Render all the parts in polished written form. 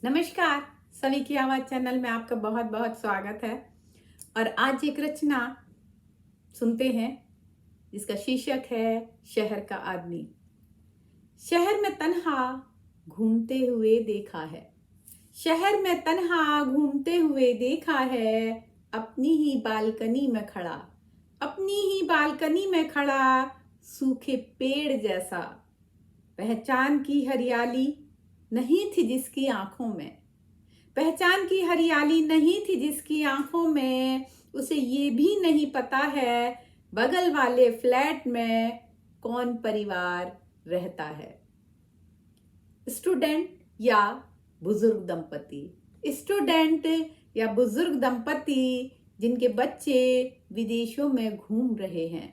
नमस्कार। सभी की आवाज़ चैनल में आपका बहुत बहुत स्वागत है। और आज एक रचना सुनते हैं जिसका शीर्षक है शहर का आदमी। शहर में तन्हा घूमते हुए देखा है, शहर में तन्हा घूमते हुए देखा है, अपनी ही बालकनी में खड़ा, अपनी ही बालकनी में खड़ा, सूखे पेड़ जैसा। पहचान की हरियाली नहीं थी जिसकी आंखों में, पहचान की हरियाली नहीं थी जिसकी आंखों में, उसे ये भी नहीं पता है बगल वाले फ्लैट में कौन परिवार रहता है। स्टूडेंट या बुजुर्ग दंपति, स्टूडेंट या बुजुर्ग दंपति जिनके बच्चे विदेशों में घूम रहे हैं।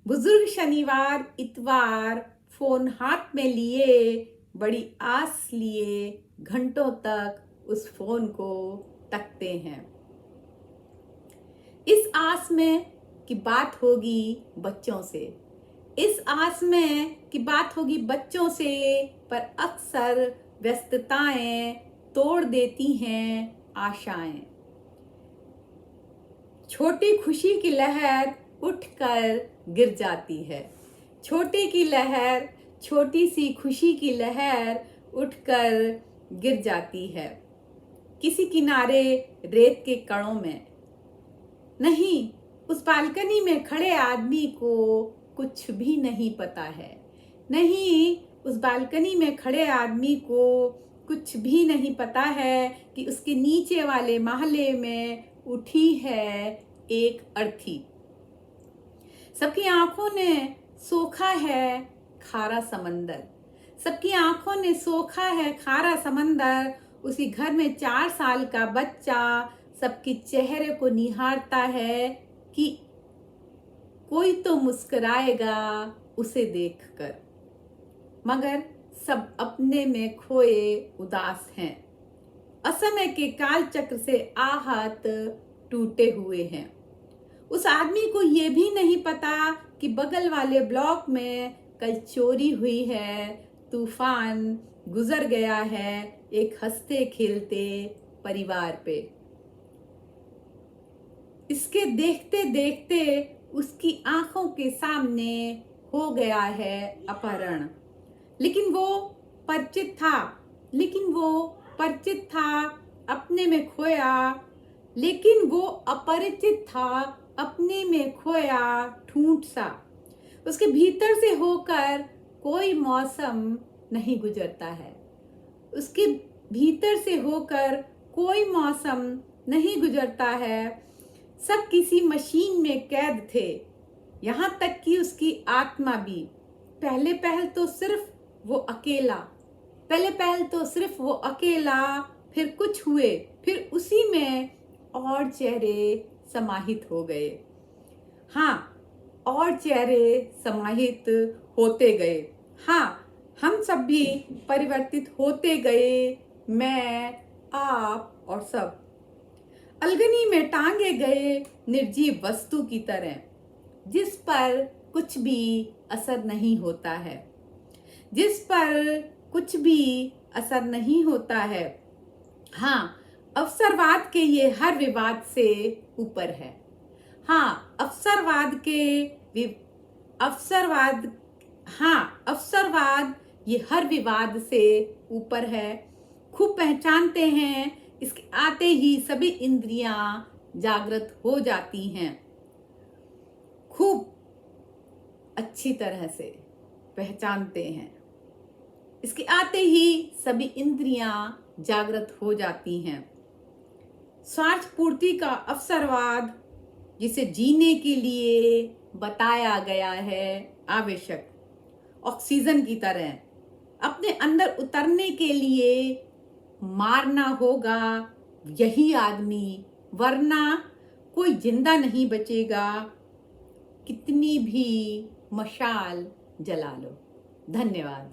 बुजुर्ग शनिवार इतवार फोन हाथ में लिए, बड़ी आस लिए घंटों तक उस फोन को तकते हैं, इस आस में कि बात होगी बच्चों से, इस आस में कि बात होगी बच्चों से। पर अक्सर व्यस्तताएं तोड़ देती हैं आशाएं। छोटी खुशी की लहर उठकर गिर जाती है, छोटी की लहर, छोटी सी खुशी की लहर उठकर गिर जाती है किसी किनारे रेत के कणों में। नहीं, उस बालकनी में खड़े आदमी को कुछ भी नहीं पता है, नहीं, उस बालकनी में खड़े आदमी को कुछ भी नहीं पता है कि उसके नीचे वाले महले में उठी है एक अर्थी। सबकी आंखों ने सोखा है खारा समंदर, सबकी आंखों ने सोखा है खारा समंदर। उसी घर में 4 साल का बच्चा सबके चेहरे को निहारता है कि कोई तो मुस्कुराएगा उसे देखकर, मगर सब अपने में खोए उदास हैं, असमय के काल चक्र से आहत टूटे हुए हैं। उस आदमी को ये भी नहीं पता कि बगल वाले ब्लॉक में कल चोरी हुई है, तूफान गुजर गया है एक हंसते खेलते परिवार पे। इसके देखते देखते उसकी आंखों के सामने हो गया है अपहरण। लेकिन वो परिचित था, लेकिन वो परिचित था अपने में खोया, लेकिन वो अपरिचित था अपने में खोया ठूंठ सा। उसके भीतर से होकर कोई मौसम नहीं गुजरता है, उसके भीतर से होकर कोई मौसम नहीं गुजरता है। सब किसी मशीन में कैद थे, यहाँ तक कि उसकी आत्मा भी। पहले पहल तो सिर्फ वो अकेला, पहले पहल तो सिर्फ वो अकेला, फिर कुछ हुए, फिर उसी में और चेहरे समाहित हो गए। हाँ, और चेहरे समाहित होते गए। हाँ, हम सब भी परिवर्तित होते गए, मैं, आप और सब अलगनी में टांगे गए निर्जीव वस्तु की तरह, जिस पर कुछ भी असर नहीं होता है, जिस पर कुछ भी असर नहीं होता है। हाँ, अवसरवाद के ये हर विवाद से ऊपर है। हाँ, अवसरवाद, हाँ, अवसरवाद ये हर विवाद से ऊपर है। खूब पहचानते हैं, इसके आते ही सभी इंद्रियां जागृत हो जाती हैं। खूब अच्छी तरह से पहचानते हैं, इसके आते ही सभी इंद्रियां जागृत हो जाती हैं। स्वार्थ पूर्ति का अवसरवाद, जिसे जीने के लिए बताया गया है आवश्यक, ऑक्सीजन की तरह अपने अंदर उतरने के लिए मारना होगा यही आदमी, वरना कोई जिंदा नहीं बचेगा, कितनी भी मशाल जला लो। धन्यवाद।